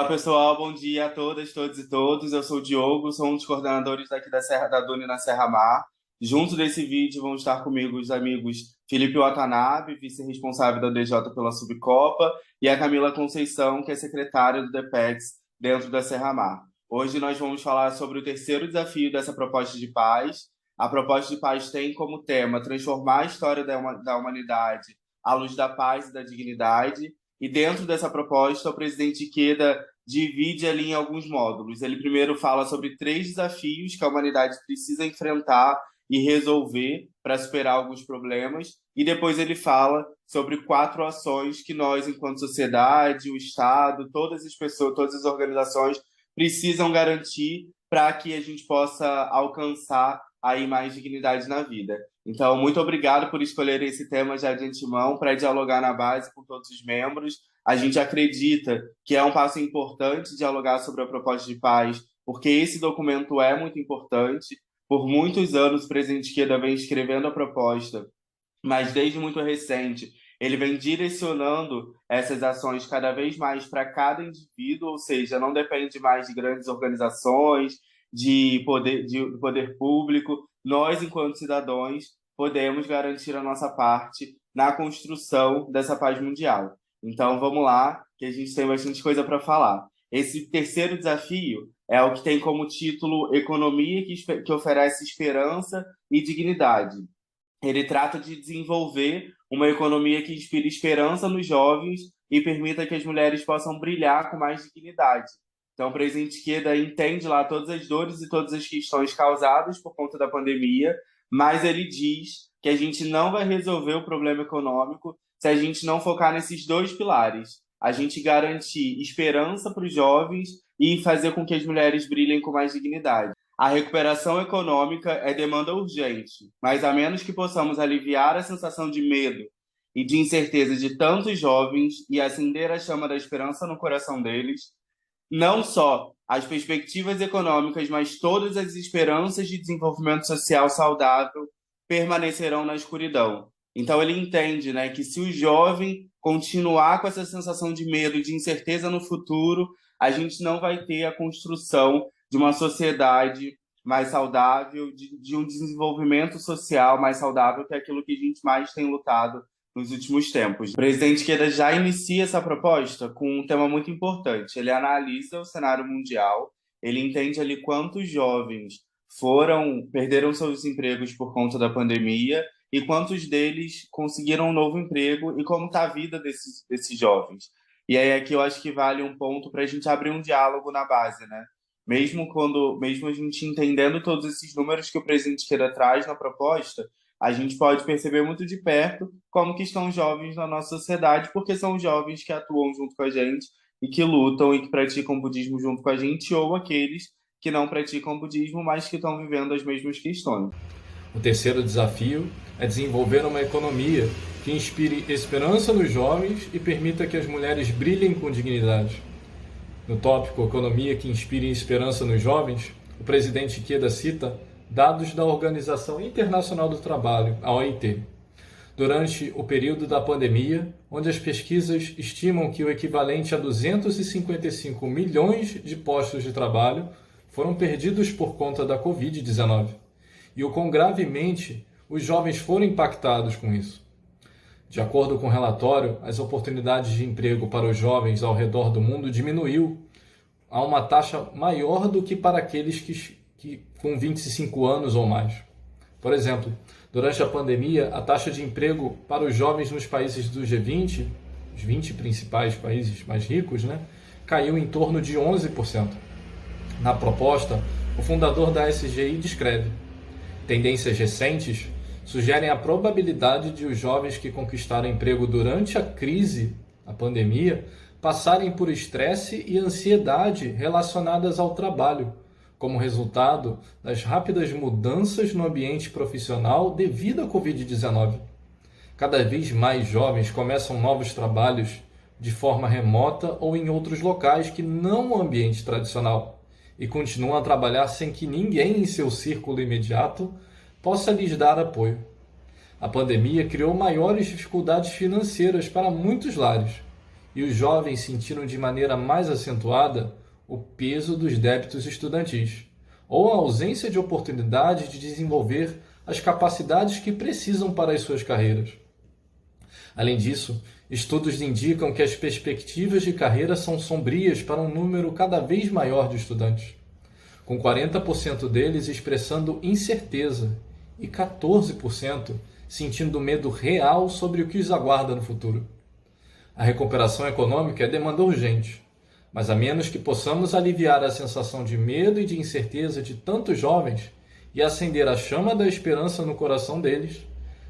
Pessoal, bom dia a todas, todos e todos. Eu sou o Diogo, sou um dos coordenadores daqui da Serra da Dune na Serra Mar. Junto desse vídeo vão estar comigo os amigos Felipe Watanabe, vice-responsável da DJ pela Subcopa, e a Camila Conceição, que é secretária do DPEX dentro da Serra Mar. Hoje nós vamos falar sobre o terceiro desafio dessa proposta de paz. A proposta de paz tem como tema transformar a história da humanidade à luz da paz e da dignidade. E dentro dessa proposta, o presidente Ikeda divide ali em alguns módulos. Ele primeiro fala sobre 3 desafios que a humanidade precisa enfrentar e resolver para superar alguns problemas. E depois ele fala sobre 4 ações que nós, enquanto sociedade, o Estado, todas as pessoas, todas as organizações precisam garantir para que a gente possa alcançar aí mais dignidade na vida. Então, muito obrigado por escolher esse tema já de antemão para dialogar na base com todos os membros. A gente acredita que é um passo importante dialogar sobre a proposta de paz, porque esse documento é muito importante. Por muitos anos, o presidente Ikeda vem escrevendo a proposta, mas desde muito recente, ele vem direcionando essas ações cada vez mais para cada indivíduo, ou seja, não depende mais de grandes organizações, de poder público. Nós, enquanto cidadãos, podemos garantir a nossa parte na construção dessa paz mundial. Então, vamos lá, que a gente tem bastante coisa para falar. Esse terceiro desafio é o que tem como título Economia que oferece esperança e dignidade. Ele trata de desenvolver uma economia que inspire esperança nos jovens e permita que as mulheres possam brilhar com mais dignidade. Então, o presidente Ikeda entende lá todas as dores e todas as questões causadas por conta da pandemia, mas ele diz que a gente não vai resolver o problema econômico se a gente não focar nesses 2 pilares. A gente garantir esperança para os jovens e fazer com que as mulheres brilhem com mais dignidade. A recuperação econômica é demanda urgente, mas a menos que possamos aliviar a sensação de medo e de incerteza de tantos jovens e acender a chama da esperança no coração deles, não só as perspectivas econômicas, mas todas as esperanças de desenvolvimento social saudável permanecerão na escuridão. Então ele entende, né, que se o jovem continuar com essa sensação de medo e de incerteza no futuro, a gente não vai ter a construção de uma sociedade mais saudável, de um desenvolvimento social mais saudável, que é aquilo que a gente mais tem lutado nos últimos tempos. O presidente Ikeda já inicia essa proposta com um tema muito importante. Ele analisa o cenário mundial, ele entende ali quantos jovens perderam seus empregos por conta da pandemia e quantos deles conseguiram um novo emprego e como está a vida desses jovens. E aí aqui eu acho que vale um ponto para a gente abrir um diálogo na base, né? Mesmo a gente entendendo todos esses números que o presidente Ikeda traz na proposta, a gente pode perceber muito de perto como que estão os jovens na nossa sociedade, porque são os jovens que atuam junto com a gente e que lutam e que praticam budismo junto com a gente, ou aqueles que não praticam budismo, mas que estão vivendo as mesmas questões. O terceiro desafio é desenvolver uma economia que inspire esperança nos jovens e permita que as mulheres brilhem com dignidade. No tópico Economia que inspire esperança nos jovens, o presidente Ikeda cita dados da Organização Internacional do Trabalho, a OIT, durante o período da pandemia, onde as pesquisas estimam que o equivalente a 255 milhões de postos de trabalho foram perdidos por conta da Covid-19, e o quão gravemente os jovens foram impactados com isso. De acordo com o relatório, as oportunidades de emprego para os jovens ao redor do mundo diminuiu a uma taxa maior do que para aqueles que com 25 anos ou mais. Por exemplo, durante a pandemia, a taxa de emprego para os jovens nos países do G20, os 20 principais países mais ricos, caiu em torno de 11%. Na proposta, o fundador da SGI descreve: tendências recentes sugerem a probabilidade de os jovens que conquistaram emprego durante a crise, a pandemia, passarem por estresse e ansiedade relacionadas ao trabalho, como resultado das rápidas mudanças no ambiente profissional devido à Covid-19. Cada vez mais jovens começam novos trabalhos de forma remota ou em outros locais que não o ambiente tradicional e continuam a trabalhar sem que ninguém em seu círculo imediato possa lhes dar apoio. A pandemia criou maiores dificuldades financeiras para muitos lares e os jovens sentiram de maneira mais acentuada o peso dos débitos estudantis, ou a ausência de oportunidade de desenvolver as capacidades que precisam para as suas carreiras. Além disso, estudos indicam que as perspectivas de carreira são sombrias para um número cada vez maior de estudantes, com 40% deles expressando incerteza e 14% sentindo medo real sobre o que os aguarda no futuro. A recuperação econômica é demanda urgente, mas a menos que possamos aliviar a sensação de medo e de incerteza de tantos jovens e acender a chama da esperança no coração deles,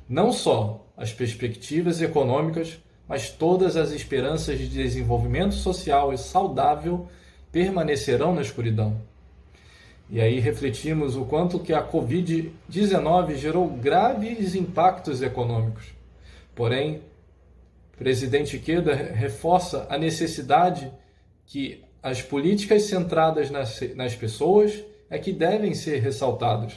não só as perspectivas econômicas, mas todas as esperanças de desenvolvimento social e saudável permanecerão na escuridão. E aí refletimos o quanto que a Covid-19 gerou graves impactos econômicos. Porém, o presidente Queda reforça a necessidade que as políticas centradas nas pessoas é que devem ser ressaltadas,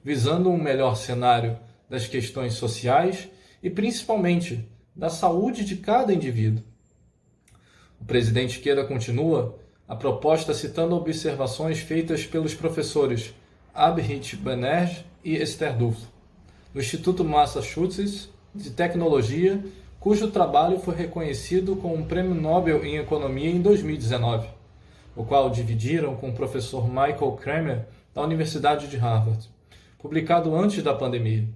visando um melhor cenário das questões sociais e principalmente da saúde de cada indivíduo. O presidente Queda continua a proposta citando observações feitas pelos professores Abhijit Banerjee e Esther Duflo, do Instituto Massachusetts de Tecnologia, cujo trabalho foi reconhecido com um Prêmio Nobel em Economia em 2019, o qual dividiram com o professor Michael Kramer, da Universidade de Harvard, publicado antes da pandemia,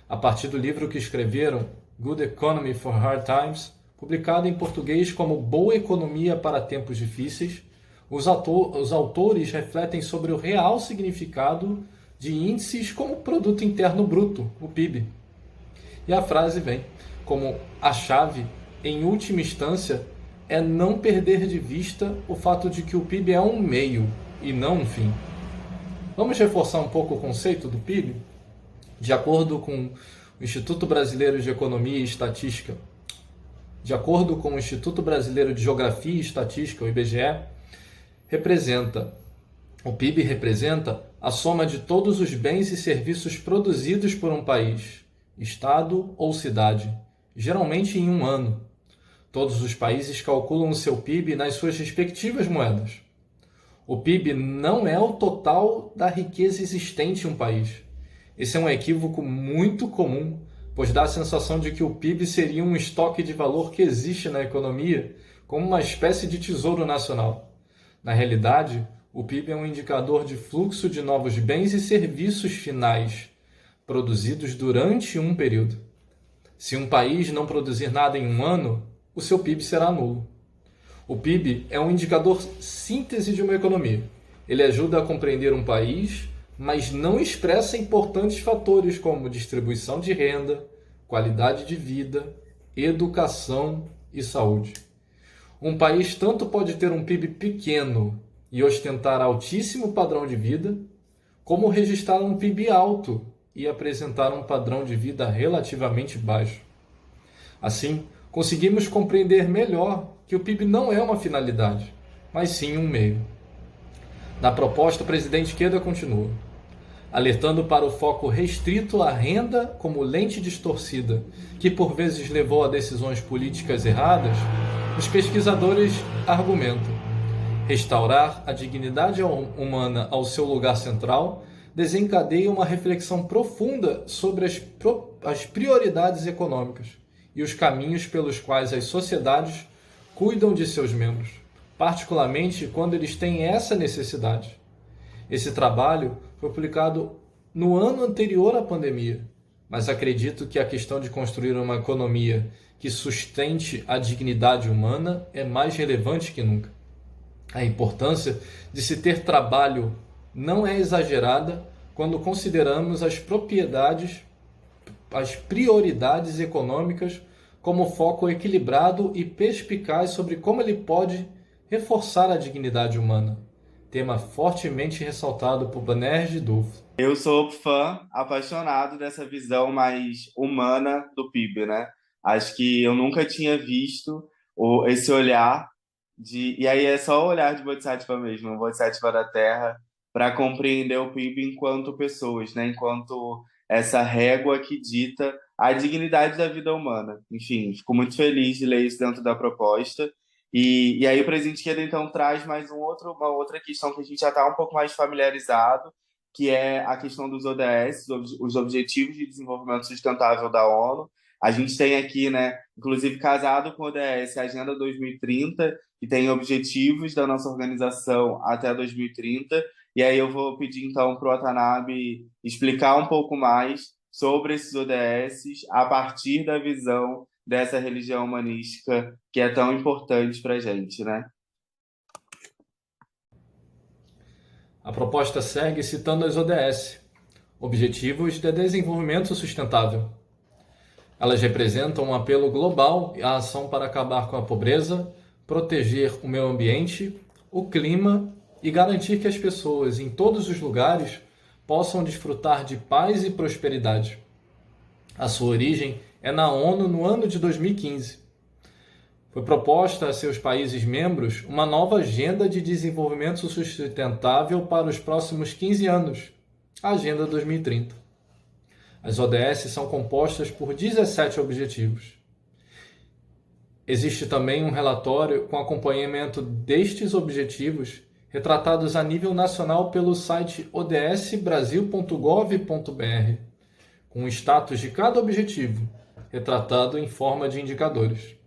a partir do livro que escreveram, Good Economy for Hard Times, publicado em português como Boa Economia para Tempos Difíceis. Os autores refletem sobre o real significado de índices como Produto Interno Bruto, o PIB. E a frase vem como a chave, em última instância, é não perder de vista o fato de que o PIB é um meio e não um fim. Vamos reforçar um pouco o conceito do PIB? De acordo com o Instituto Brasileiro de Economia e Estatística, de acordo com o Instituto Brasileiro de Geografia e Estatística, o IBGE, o PIB representa a soma de todos os bens e serviços produzidos por um país, estado ou cidade, geralmente em um ano. Todos os países calculam o seu PIB nas suas respectivas moedas. O PIB não é o total da riqueza existente em um país. Esse é um equívoco muito comum, pois dá a sensação de que o PIB seria um estoque de valor que existe na economia como uma espécie de tesouro nacional. Na realidade, o PIB é um indicador de fluxo de novos bens e serviços finais, produzidos durante um período. Se um país não produzir nada em um ano, o seu PIB será nulo. O PIB é um indicador síntese de uma economia. Ele ajuda a compreender um país, mas não expressa importantes fatores como distribuição de renda, qualidade de vida, educação e saúde. Um país tanto pode ter um PIB pequeno e ostentar altíssimo padrão de vida, como registrar um PIB alto e apresentar um padrão de vida relativamente baixo. Assim, conseguimos compreender melhor que o PIB não é uma finalidade, mas sim um meio. Na proposta, o presidente Queda continua, alertando para o foco restrito à renda como lente distorcida, que por vezes levou a decisões políticas erradas. Os pesquisadores argumentam: restaurar a dignidade humana ao seu lugar central desencadeia uma reflexão profunda sobre as prioridades econômicas e os caminhos pelos quais as sociedades cuidam de seus membros, particularmente quando eles têm essa necessidade. Esse trabalho foi publicado no ano anterior à pandemia, mas acredito que a questão de construir uma economia que sustente a dignidade humana é mais relevante que nunca. A importância de se ter trabalho não é exagerada quando consideramos as prioridades econômicas como foco equilibrado e perspicaz sobre como ele pode reforçar a dignidade humana. Tema fortemente ressaltado por Banerjee e Duflo. Eu sou fã, apaixonado dessa visão mais humana do PIB, né? Acho que eu nunca tinha visto esse olhar e aí é só o olhar de Bodhisattva mesmo, o Bodhisattva da Terra, para compreender o PIB enquanto pessoas, né? Enquanto essa régua que dita a dignidade da vida humana. Enfim, fico muito feliz de ler isso dentro da proposta. E aí o Presidente Esquerda, então, traz mais uma outra questão que a gente já está um pouco mais familiarizado, que é a questão dos ODS, os Objetivos de Desenvolvimento Sustentável da ONU. A gente tem aqui, né, inclusive casado com o ODS, a Agenda 2030, que tem objetivos da nossa organização até 2030. E aí eu vou pedir, então, para o Watanabe explicar um pouco mais sobre esses ODS a partir da visão dessa religião humanística que é tão importante para a gente, né? A proposta segue citando as ODS, Objetivos de Desenvolvimento Sustentável. Elas representam um apelo global à ação para acabar com a pobreza, proteger o meio ambiente, o clima e garantir que as pessoas em todos os lugares possam desfrutar de paz e prosperidade. A sua origem é na ONU no ano de 2015. Foi proposta a seus países membros uma nova Agenda de Desenvolvimento Sustentável para os próximos 15 anos, a Agenda 2030. As ODS são compostas por 17 objetivos. Existe também um relatório com acompanhamento destes objetivos, retratados a nível nacional pelo site odsbrasil.gov.br, com o status de cada objetivo, retratado em forma de indicadores.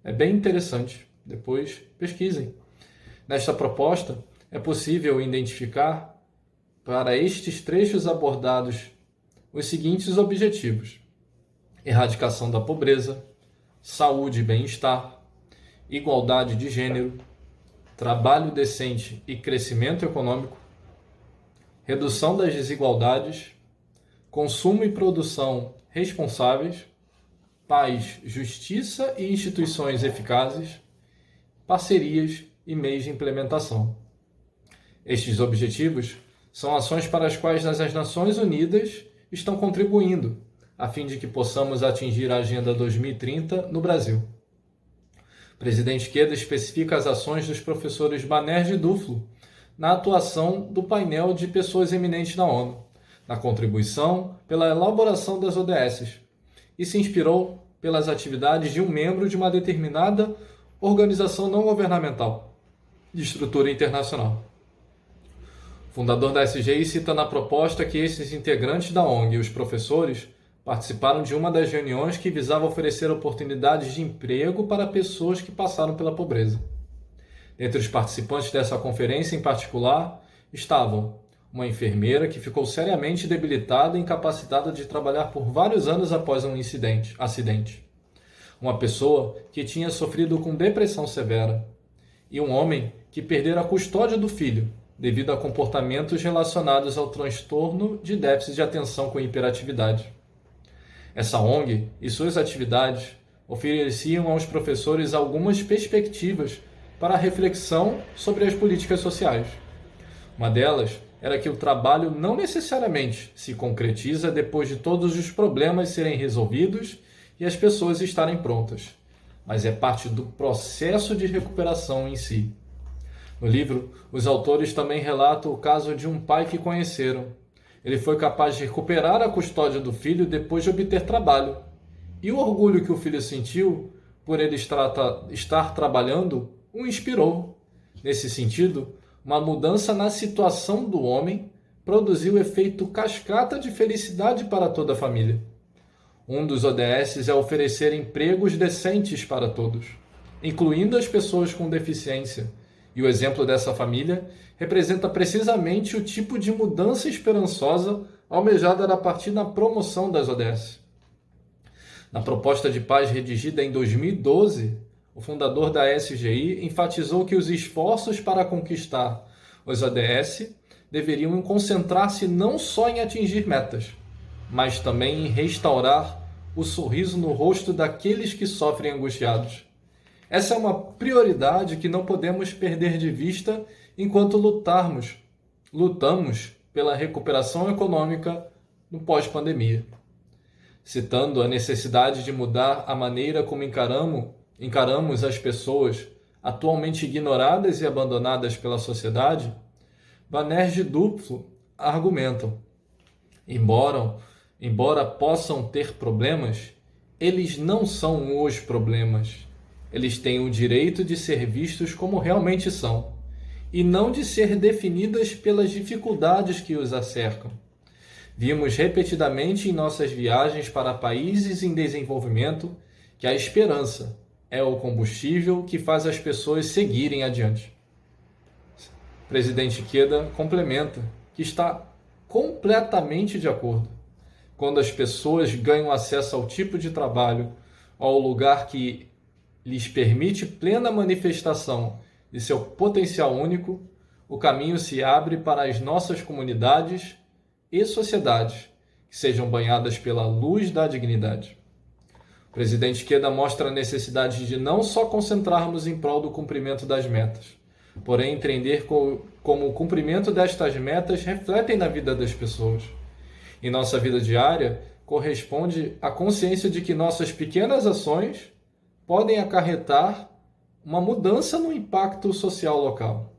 É bem interessante, depois pesquisem. Nesta proposta, é possível identificar, para estes trechos abordados, os seguintes objetivos: erradicação da pobreza, saúde e bem-estar, igualdade de gênero, trabalho decente e crescimento econômico, redução das desigualdades, consumo e produção responsáveis, paz, justiça e instituições eficazes, parcerias e meios de implementação. Estes objetivos são ações para as quais as Nações Unidas estão contribuindo, a fim de que possamos atingir a Agenda 2030 no Brasil. O presidente Queda especifica as ações dos professores Banerjee e Duflo na atuação do painel de pessoas eminentes na ONU, na contribuição pela elaboração das ODS, e se inspirou pelas atividades de um membro de uma determinada organização não governamental, de estrutura internacional. O fundador da SGI cita na proposta que esses integrantes da ONG e os professores participaram de uma das reuniões que visava oferecer oportunidades de emprego para pessoas que passaram pela pobreza. Entre os participantes dessa conferência em particular estavam uma enfermeira que ficou seriamente debilitada e incapacitada de trabalhar por vários anos após um acidente, uma pessoa que tinha sofrido com depressão severa e um homem que perdera a custódia do filho devido a comportamentos relacionados ao transtorno de déficit de atenção com hiperatividade. Essa ONG e suas atividades ofereciam aos professores algumas perspectivas para a reflexão sobre as políticas sociais. Uma delas era que o trabalho não necessariamente se concretiza depois de todos os problemas serem resolvidos e as pessoas estarem prontas, mas é parte do processo de recuperação em si. No livro, os autores também relatam o caso de um pai que conheceram. Ele foi capaz de recuperar a custódia do filho depois de obter trabalho. E o orgulho que o filho sentiu por ele estar trabalhando o inspirou. Nesse sentido, uma mudança na situação do homem produziu efeito cascata de felicidade para toda a família. Um dos ODS é oferecer empregos decentes para todos, incluindo as pessoas com deficiência. E o exemplo dessa família representa precisamente o tipo de mudança esperançosa almejada a partir da promoção das ODS. Na proposta de paz redigida em 2012, o fundador da SGI enfatizou que os esforços para conquistar os ODS deveriam concentrar-se não só em atingir metas, mas também em restaurar o sorriso no rosto daqueles que sofrem angustiados. Essa é uma prioridade que não podemos perder de vista enquanto lutamos pela recuperação econômica no pós-pandemia. Citando a necessidade de mudar a maneira como encaramos as pessoas atualmente ignoradas e abandonadas pela sociedade, Banerjee e Duflo argumentam: embora embora possam ter problemas, eles não são os problemas. Eles têm o direito de ser vistos como realmente são, e não de ser definidas pelas dificuldades que os acercam. Vimos repetidamente em nossas viagens para países em desenvolvimento que a esperança é o combustível que faz as pessoas seguirem adiante. O presidente Queda complementa que está completamente de acordo. Quando as pessoas ganham acesso ao tipo de trabalho, ao lugar que lhes permite plena manifestação de seu potencial único, o caminho se abre para as nossas comunidades e sociedades que sejam banhadas pela luz da dignidade. O presidente Queda mostra a necessidade de não só concentrarmos em prol do cumprimento das metas, porém entender como o cumprimento destas metas refletem na vida das pessoas. Em nossa vida diária, corresponde à consciência de que nossas pequenas ações podem acarretar uma mudança no impacto social local.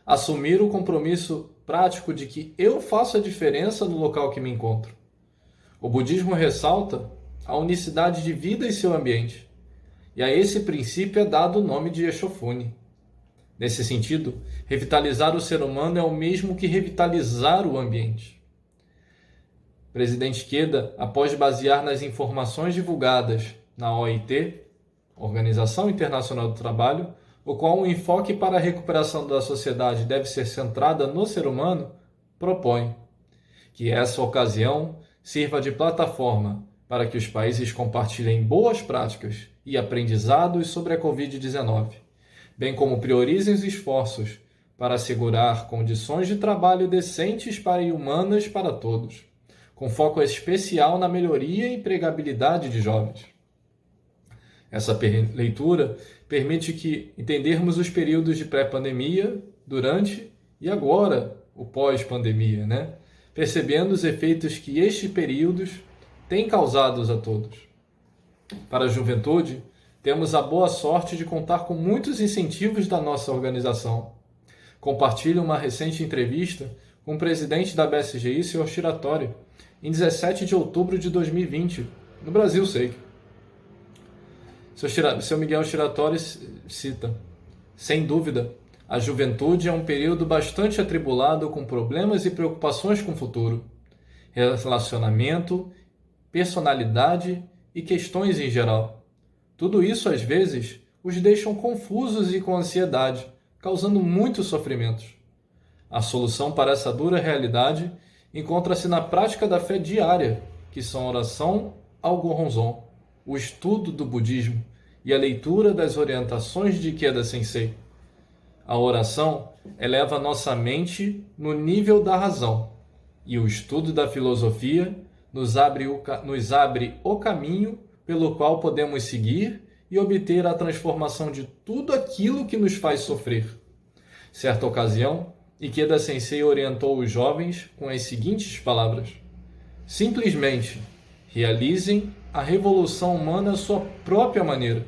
Assumir o compromisso prático de que eu faço a diferença no local que me encontro. O budismo ressalta a unicidade de vida em seu ambiente, e a esse princípio é dado o nome de Eshofune. Nesse sentido, revitalizar o ser humano é o mesmo que revitalizar o ambiente. O presidente Queda, após basear nas informações divulgadas na OIT, Organização Internacional do Trabalho, o qual o enfoque para a recuperação da sociedade deve ser centrada no ser humano, propõe que essa ocasião sirva de plataforma para que os países compartilhem boas práticas e aprendizados sobre a Covid-19, bem como priorizem os esforços para assegurar condições de trabalho decentes e humanas para todos, com foco especial na melhoria e empregabilidade de jovens. Essa leitura permite que entendermos os períodos de pré-pandemia, durante e agora o pós-pandemia, percebendo os efeitos que estes períodos têm causado a todos. Para a juventude, temos a boa sorte de contar com muitos incentivos da nossa organização. Compartilho uma recente entrevista com o presidente da BSGI, Sr. Shiratori, em 17 de outubro de 2020, no Brasil Sei. Seu Miguel Shiratori cita: sem dúvida, a juventude é um período bastante atribulado com problemas e preocupações com o futuro, relacionamento, personalidade e questões em geral. Tudo isso, às vezes, os deixam confusos e com ansiedade, causando muitos sofrimentos. A solução para essa dura realidade encontra-se na prática da fé diária, que são a oração ao Gohonzon, o estudo do budismo e a leitura das orientações de Queda Sensei. A oração eleva nossa mente no nível da razão, e o estudo da filosofia nos abre o caminho pelo qual podemos seguir e obter a transformação de tudo aquilo que nos faz sofrer. Certa ocasião, Ikeda Sensei orientou os jovens com as seguintes palavras: simplesmente realizem a revolução humana à sua própria maneira.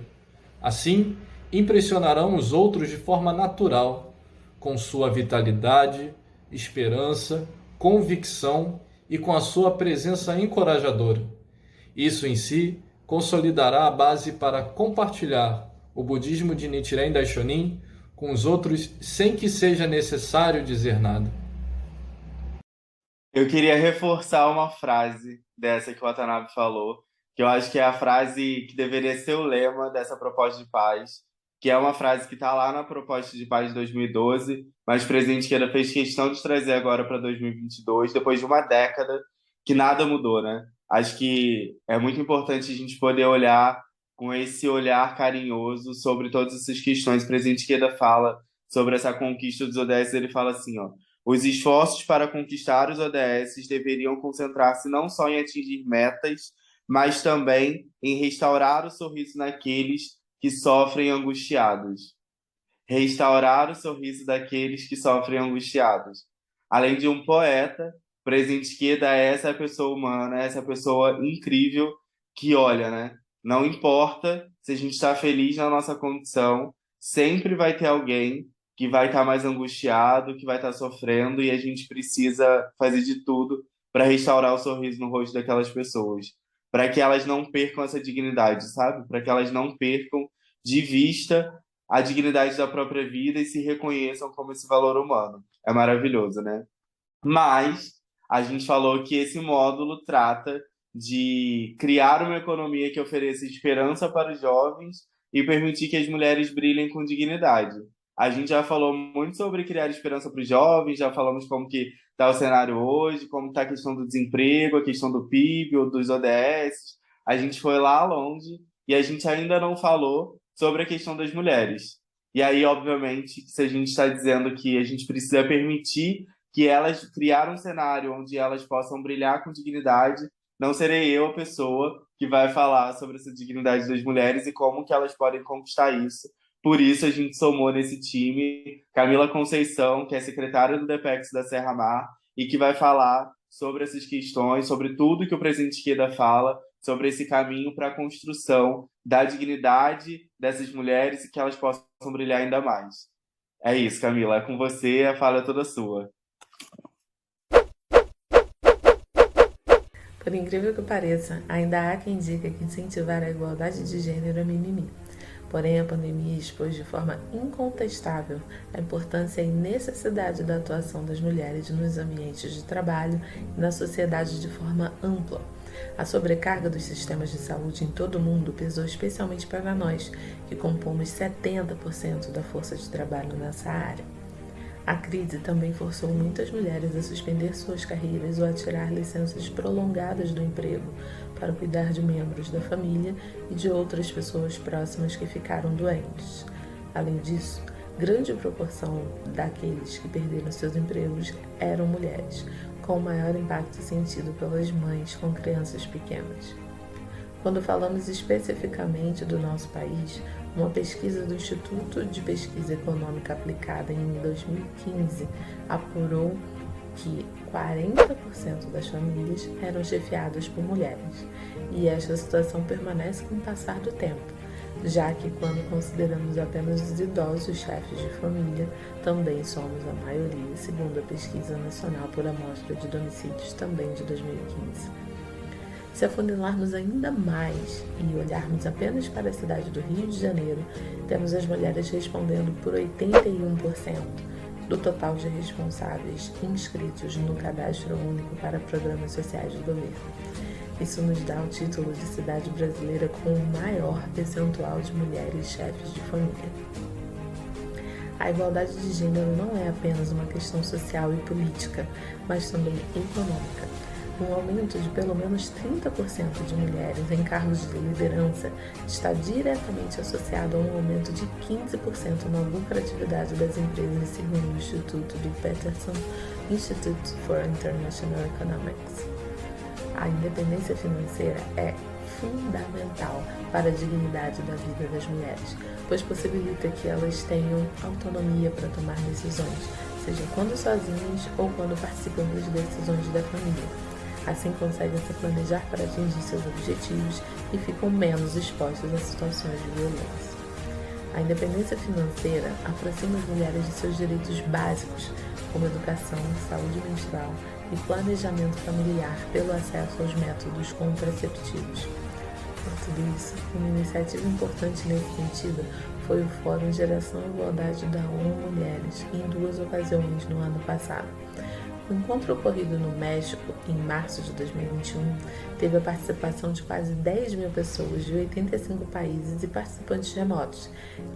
Assim, impressionarão os outros de forma natural, com sua vitalidade, esperança, convicção e com a sua presença encorajadora. Isso em si consolidará a base para compartilhar o budismo de Nichiren Daishonin com os outros sem que seja necessário dizer nada. Eu queria reforçar uma frase dessa que o Watanabe falou, que eu acho que é a frase que deveria ser o lema dessa proposta de paz, que é uma frase que está lá na proposta de paz de 2012, mas o presidente Queda fez questão de trazer agora para 2022, depois de uma década que nada mudou, né? Acho que é muito importante a gente poder olhar com esse olhar carinhoso sobre todas essas questões. O presidente Queda fala sobre essa conquista dos ODS, ele fala assim, ó: os esforços para conquistar os ODS deveriam concentrar-se não só em atingir metas, mas também em restaurar o sorriso naqueles que sofrem angustiados. Restaurar o sorriso daqueles que sofrem angustiados. Além de um poeta, o presidente Queda é essa pessoa humana, essa pessoa incrível que olha, né? Não importa se a gente está feliz na nossa condição, sempre vai ter alguém que vai estar mais angustiado, que vai estar sofrendo, e a gente precisa fazer de tudo para restaurar o sorriso no rosto daquelas pessoas, para que elas não percam essa dignidade, sabe? Para que elas não percam de vista a dignidade da própria vida e se reconheçam como esse valor humano. É maravilhoso, né? Mas a gente falou que esse módulo trata de criar uma economia que ofereça esperança para os jovens e permitir que as mulheres brilhem com dignidade. A gente já falou muito sobre criar esperança para os jovens, já falamos como que está o cenário hoje, como está a questão do desemprego, a questão do PIB ou dos ODS. A gente foi lá longe e a gente ainda não falou sobre a questão das mulheres. E aí, obviamente, se a gente está dizendo que a gente precisa permitir que elas criaram um cenário onde elas possam brilhar com dignidade, não serei eu a pessoa que vai falar sobre essa dignidade das mulheres e como que elas podem conquistar isso. Por isso a gente somou nesse time Camila Conceição, que é secretária do DPEX da Serra Mar e que vai falar sobre essas questões, sobre tudo que o presidente Isqueda fala, sobre esse caminho para a construção da dignidade dessas mulheres e que elas possam brilhar ainda mais. É isso, Camila, é com você, a fala é toda sua. Por incrível que pareça, ainda há quem diga que incentivar a igualdade de gênero é mimimi. Porém, a pandemia expôs de forma incontestável a importância e necessidade da atuação das mulheres nos ambientes de trabalho e na sociedade de forma ampla. A sobrecarga dos sistemas de saúde em todo o mundo pesou especialmente para nós, que compomos 70% da força de trabalho nessa área. A crise também forçou muitas mulheres a suspender suas carreiras ou a tirar licenças prolongadas do emprego para cuidar de membros da família e de outras pessoas próximas que ficaram doentes. Além disso, grande proporção daqueles que perderam seus empregos eram mulheres, com o maior impacto sentido pelas mães com crianças pequenas. Quando falamos especificamente do nosso país, uma pesquisa do Instituto de Pesquisa Econômica Aplicada em 2015 apurou que 40% das famílias eram chefiadas por mulheres, e esta situação permanece com o passar do tempo, já que quando consideramos apenas os idosos chefes de família, também somos a maioria, segundo a Pesquisa Nacional por Amostra de Domicílios, também de 2015. Se afunilarmos ainda mais e olharmos apenas para a cidade do Rio de Janeiro, temos as mulheres respondendo por 81% do total de responsáveis inscritos no Cadastro Único para Programas Sociais do Governo. Isso nos dá o título de cidade brasileira com o maior percentual de mulheres chefes de família. A igualdade de gênero não é apenas uma questão social e política, mas também econômica. Um aumento de pelo menos 30% de mulheres em cargos de liderança está diretamente associado a um aumento de 15% na lucratividade das empresas, segundo o Instituto do Peterson Institute for International Economics. A independência financeira é fundamental para a dignidade da vida das mulheres, pois possibilita que elas tenham autonomia para tomar decisões, seja quando sozinhas ou quando participam das decisões da família. Assim conseguem se planejar para atingir seus objetivos e ficam menos expostos a situações de violência. A independência financeira aproxima as mulheres de seus direitos básicos, como educação, saúde menstrual e planejamento familiar pelo acesso aos métodos contraceptivos. Por tudo isso, uma iniciativa importante nesse sentido foi o Fórum Geração e Igualdade da ONU Mulheres, em 2 ocasiões no ano passado. O encontro ocorrido no México, em março de 2021, teve a participação de quase 10 mil pessoas de 85 países e participantes remotos,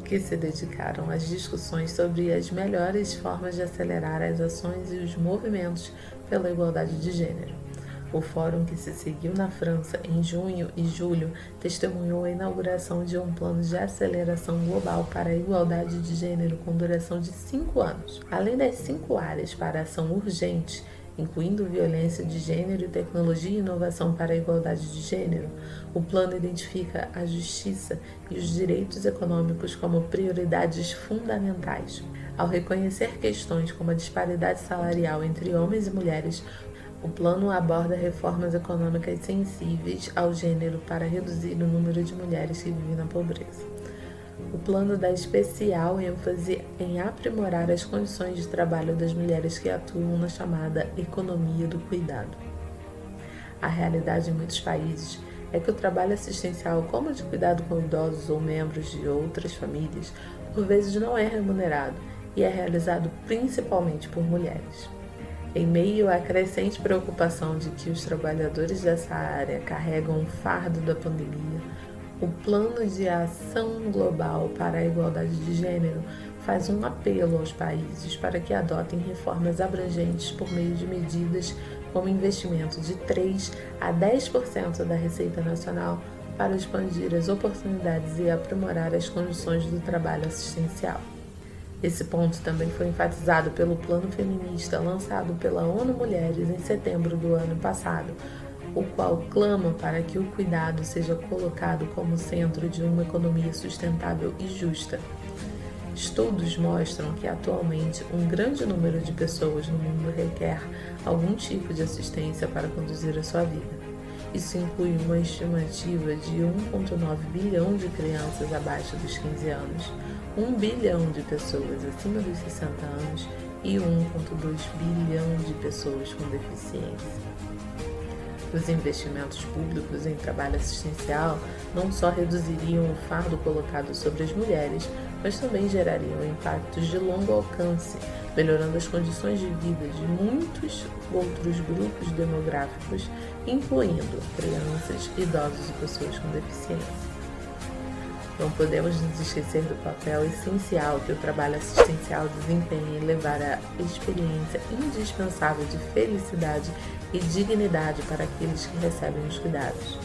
que se dedicaram às discussões sobre as melhores formas de acelerar as ações e os movimentos pela igualdade de gênero. O fórum, que se seguiu na França em junho e julho, testemunhou a inauguração de um plano de aceleração global para a igualdade de gênero com duração de 5 anos. Além das 5 áreas para ação urgente, incluindo violência de gênero e tecnologia e inovação para a igualdade de gênero, o plano identifica a justiça e os direitos econômicos como prioridades fundamentais. Ao reconhecer questões como a disparidade salarial entre homens e mulheres, o plano aborda reformas econômicas sensíveis ao gênero para reduzir o número de mulheres que vivem na pobreza. O plano dá especial ênfase em aprimorar as condições de trabalho das mulheres que atuam na chamada economia do cuidado. A realidade em muitos países é que o trabalho assistencial, como o de cuidado com idosos ou membros de outras famílias, por vezes não é remunerado e é realizado principalmente por mulheres. Em meio à crescente preocupação de que os trabalhadores dessa área carregam o fardo da pandemia, o Plano de Ação Global para a Igualdade de Gênero faz um apelo aos países para que adotem reformas abrangentes por meio de medidas como investimento de 3 a 10% da receita nacional para expandir as oportunidades e aprimorar as condições do trabalho assistencial. Esse ponto também foi enfatizado pelo Plano Feminista lançado pela ONU Mulheres em setembro do ano passado, o qual clama para que o cuidado seja colocado como centro de uma economia sustentável e justa. Estudos mostram que atualmente um grande número de pessoas no mundo requer algum tipo de assistência para conduzir a sua vida. Isso inclui uma estimativa de 1,9 bilhão de crianças abaixo dos 15 anos, 1 bilhão de pessoas acima dos 60 anos e 1,2 bilhão de pessoas com deficiência. Os investimentos públicos em trabalho assistencial não só reduziriam o fardo colocado sobre as mulheres, mas também gerariam impactos de longo alcance, melhorando as condições de vida de muitos outros grupos demográficos, incluindo crianças, idosos e pessoas com deficiência. Não podemos nos esquecer do papel essencial que o trabalho assistencial desempenha em levar a experiência indispensável de felicidade e dignidade para aqueles que recebem os cuidados.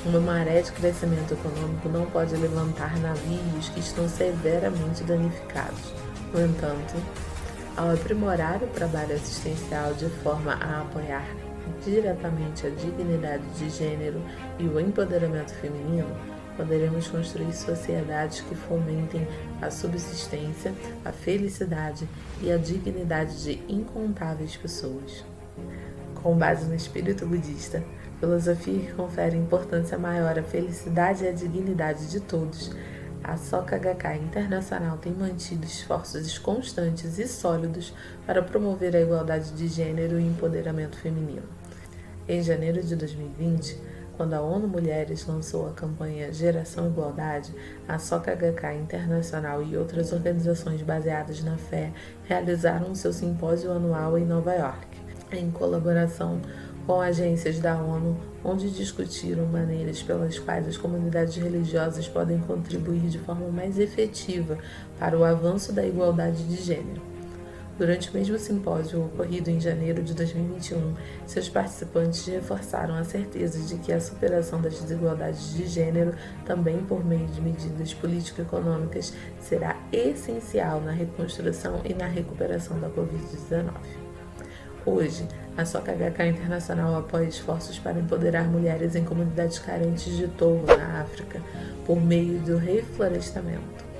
Uma maré de crescimento econômico não pode levantar navios que estão severamente danificados. No entanto, ao aprimorar o trabalho assistencial de forma a apoiar diretamente a dignidade de gênero e o empoderamento feminino, poderemos construir sociedades que fomentem a subsistência, a felicidade e a dignidade de incontáveis pessoas. Com base no espírito budista, filosofia que confere importância maior à felicidade e à dignidade de todos, a Soka Gakkai Internacional tem mantido esforços constantes e sólidos para promover a igualdade de gênero e empoderamento feminino. Em janeiro de 2020, quando a ONU Mulheres lançou a campanha Geração Igualdade, a Soka Gakkai Internacional e outras organizações baseadas na fé realizaram seu simpósio anual em Nova York, em colaboração com agências da ONU, onde discutiram maneiras pelas quais as comunidades religiosas podem contribuir de forma mais efetiva para o avanço da igualdade de gênero. Durante o mesmo simpósio ocorrido em janeiro de 2021, seus participantes reforçaram a certeza de que a superação das desigualdades de gênero, também por meio de medidas político-econômicas, será essencial na reconstrução e na recuperação da Covid-19. Hoje, a Soka Gakkai Internacional apoia esforços para empoderar mulheres em comunidades carentes de torvo na África, por meio do reflorestamento.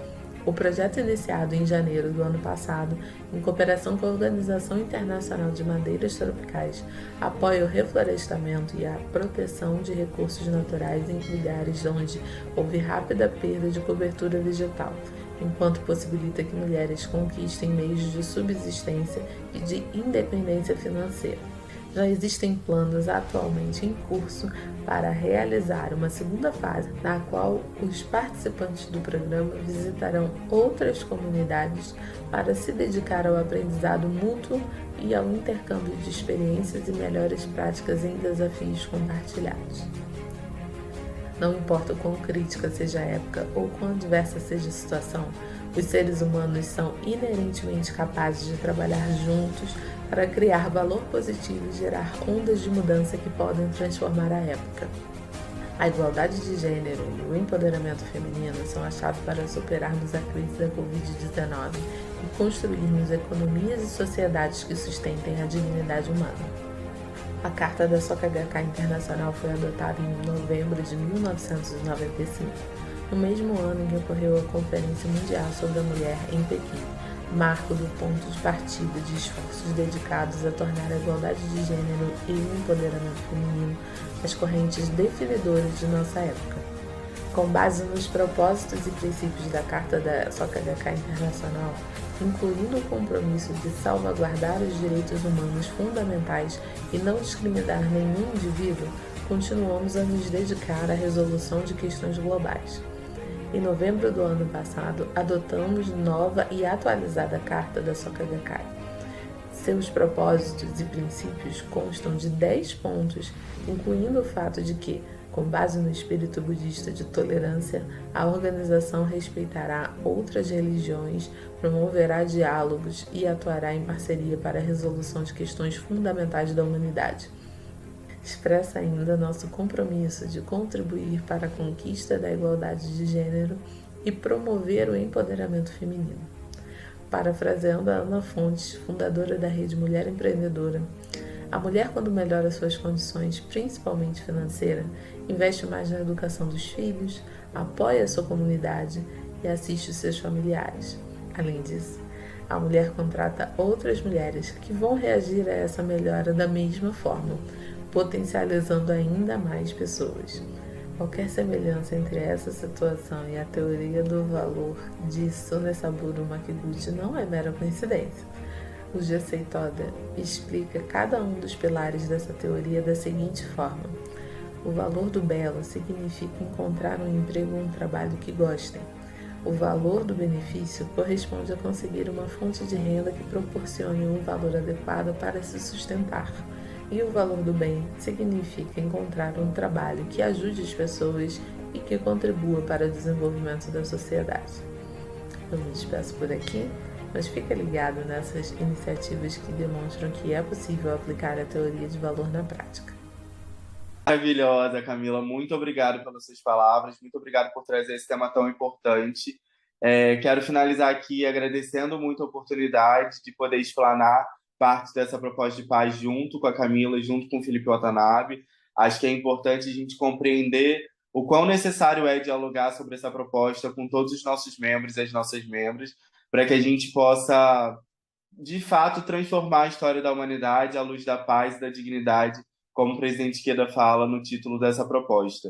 O projeto, iniciado em janeiro do ano passado, em cooperação com a Organização Internacional de Madeiras Tropicais, apoia o reflorestamento e a proteção de recursos naturais em lugares onde houve rápida perda de cobertura vegetal, enquanto possibilita que mulheres conquistem meios de subsistência e de independência financeira. Já existem planos atualmente em curso para realizar uma segunda fase, na qual os participantes do programa visitarão outras comunidades para se dedicar ao aprendizado mútuo e ao intercâmbio de experiências e melhores práticas em desafios compartilhados. Não importa o quão crítica seja a época ou quão adversa seja a situação, os seres humanos são inerentemente capazes de trabalhar juntos para criar valor positivo e gerar ondas de mudança que podem transformar a época. A igualdade de gênero e o empoderamento feminino são a chave para superarmos a crise da Covid-19 e construirmos economias e sociedades que sustentem a dignidade humana. A Carta da Soka Gakkai Internacional foi adotada em novembro de 1995, no mesmo ano em que ocorreu a Conferência Mundial sobre a Mulher em Pequim, marco do ponto de partida de esforços dedicados a tornar a igualdade de gênero e o empoderamento feminino as correntes definidoras de nossa época. Com base nos propósitos e princípios da Carta da SOCHK Internacional, incluindo o compromisso de salvaguardar os direitos humanos fundamentais e não discriminar nenhum indivíduo, continuamos a nos dedicar à resolução de questões globais. Em novembro do ano passado, adotamos nova e atualizada Carta da SOCHK. Seus propósitos e princípios constam de 10 pontos, incluindo o fato de que, com base no espírito budista de tolerância, a organização respeitará outras religiões, promoverá diálogos e atuará em parceria para a resolução de questões fundamentais da humanidade. Expressa ainda nosso compromisso de contribuir para a conquista da igualdade de gênero e promover o empoderamento feminino. Parafraseando a Ana Fontes, fundadora da Rede Mulher Empreendedora, a mulher, quando melhora suas condições, principalmente financeira, investe mais na educação dos filhos, apoia a sua comunidade e assiste os seus familiares. Além disso, a mulher contrata outras mulheres que vão reagir a essa melhora da mesma forma, potencializando ainda mais pessoas. Qualquer semelhança entre essa situação e a teoria do valor de Sunesaburo Makiguchi não é mera coincidência. O Jesei Toda explica cada um dos pilares dessa teoria da seguinte forma: o valor do belo significa encontrar um emprego ou um trabalho que gostem. O valor do benefício corresponde a conseguir uma fonte de renda que proporcione um valor adequado para se sustentar. E o valor do bem significa encontrar um trabalho que ajude as pessoas e que contribua para o desenvolvimento da sociedade. Eu me despeço por aqui, mas fica ligado nessas iniciativas que demonstram que é possível aplicar a teoria de valor na prática. Maravilhosa, Camila. Muito obrigado pelas suas palavras. Muito obrigado por trazer esse tema tão importante. Quero finalizar aqui agradecendo muito a oportunidade de poder explanar parte dessa proposta de paz junto com a Camila, junto com o Felipe Watanabe. Acho que é importante a gente compreender o quão necessário é dialogar sobre essa proposta com todos os nossos membros e as nossas membros, para que a gente possa, de fato, transformar a história da humanidade à luz da paz e da dignidade, como o presidente Queda fala no título dessa proposta.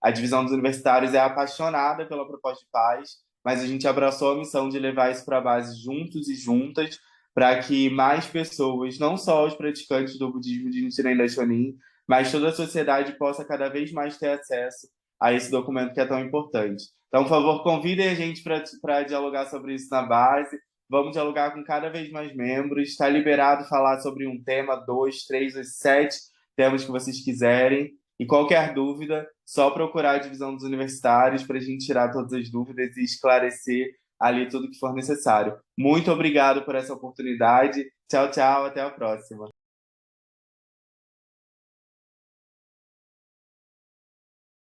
A divisão dos universitários é apaixonada pela proposta de paz, mas a gente abraçou a missão de levar isso para a base juntos e juntas, para que mais pessoas, não só os praticantes do budismo de Nichiren Daishonin, mas toda a sociedade possa cada vez mais ter acesso a esse documento que é tão importante. Então, por favor, convidem a gente para dialogar sobre isso na base. Vamos dialogar com cada vez mais membros. Está liberado falar sobre um tema, 2, 3 ou 7 temas que vocês quiserem. E qualquer dúvida, só procurar a divisão dos universitários para a gente tirar todas as dúvidas e esclarecer ali tudo que for necessário. Muito obrigado por essa oportunidade. Tchau, tchau. Até a próxima.